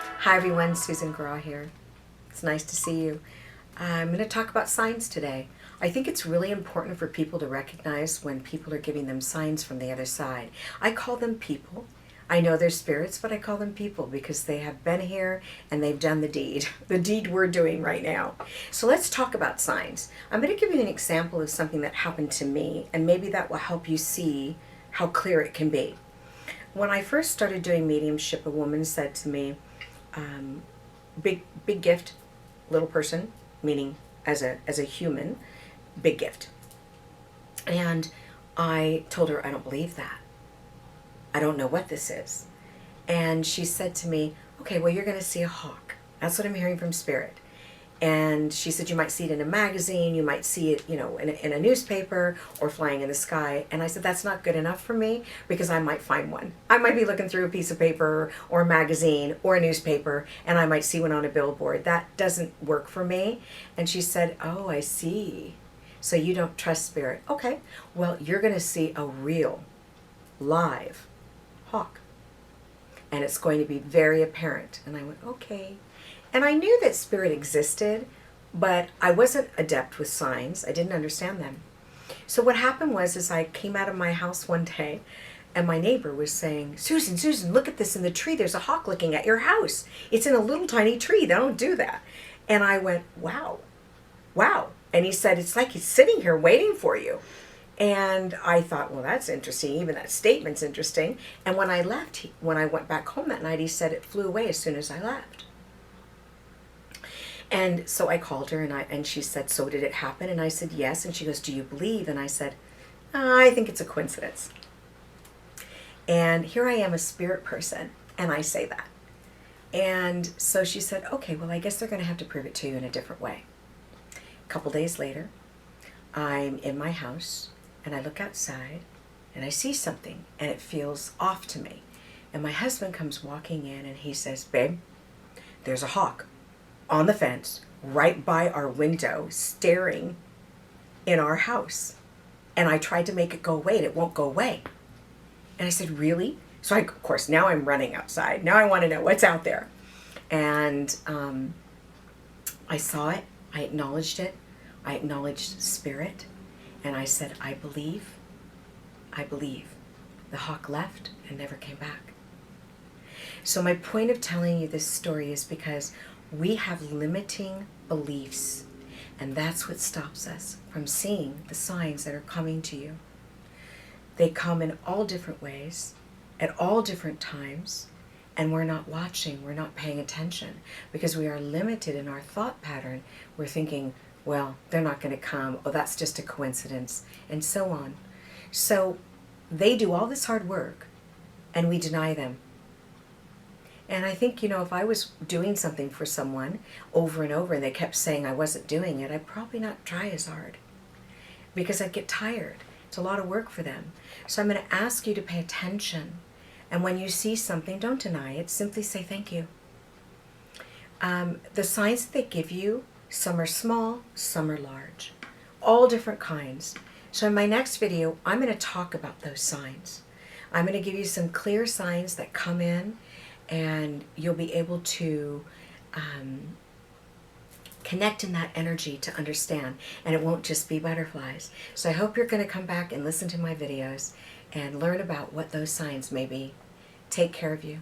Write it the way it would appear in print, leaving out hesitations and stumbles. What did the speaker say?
Hi everyone, Susan Graw here. It's nice to see you. I'm going to talk about signs today. I think it's really important for people to recognize when people are giving them signs from the other side. I call them people. I know they're spirits, but I call them people because they have been here and they've done the deed we're doing right now. So let's talk about signs. I'm going to give you an example of something that happened to me, and maybe that will help you see how clear it can be. When I first started doing mediumship, a woman said to me, big gift, little person, meaning as a human, big gift. And I told her, I don't believe that. I don't know what this is. And she said to me, okay, well, you're going to see a hawk. That's what I'm hearing from Spirit. And she said, you might see it in a magazine, you might see it, in a newspaper or flying in the sky. And I said, that's not good enough for me because I might find one. I might be looking through a piece of paper or a magazine or a newspaper and I might see one on a billboard. That doesn't work for me. And she said, oh, I see. So you don't trust Spirit. Okay, well, you're going to see a real, live hawk. And it's going to be very apparent. And I went, okay. And I knew that Spirit existed, but I wasn't adept with signs. I didn't understand them. So what happened was I came out of my house one day and my neighbor was saying, Susan, look at this in the tree. There's a hawk looking at your house. It's in a little tiny tree. They don't do that. And I went, wow. And he said, it's like he's sitting here waiting for you. And I thought, well, that's interesting. Even that statement's interesting. And when I left, when I went back home that night, he said it flew away as soon as I left. And so I called her and she said, so did it happen? And I said, yes. And she goes, do you believe? And I said, I think it's a coincidence. And here I am, a spirit person, and I say that. And so she said, okay, well, I guess they're going to have to prove it to you in a different way. A couple days later, I'm in my house and I look outside and I see something and it feels off to me. And my husband comes walking in and he says, babe, there's a hawk on the fence right by our window staring in our house. And I tried to make it go away and it won't go away. And I said, really? So of course, now I'm running outside. Now I want to know what's out there. And I saw it. I acknowledged it. I acknowledged Spirit. And I said, I believe. The hawk left and never came back. So my point of telling you this story is because we have limiting beliefs, and that's what stops us from seeing the signs that are coming to you. They come in all different ways, at all different times, and we're not watching, we're not paying attention, because we are limited in our thought pattern. We're thinking, well, they're not going to come, oh, that's just a coincidence, and so on. So they do all this hard work, and we deny them. And I think, if I was doing something for someone over and over and they kept saying I wasn't doing it, I'd probably not try as hard because I'd get tired. It's a lot of work for them. So I'm going to ask you to pay attention. And when you see something, don't deny it. Simply say thank you. The signs that they give you, some are small, some are large. All different kinds. So in my next video, I'm going to talk about those signs. I'm going to give you some clear signs that come in, and you'll be able to connect in that energy to understand, and it won't just be butterflies. So I hope you're going to come back and listen to my videos and learn about what those signs may be. Take care of you.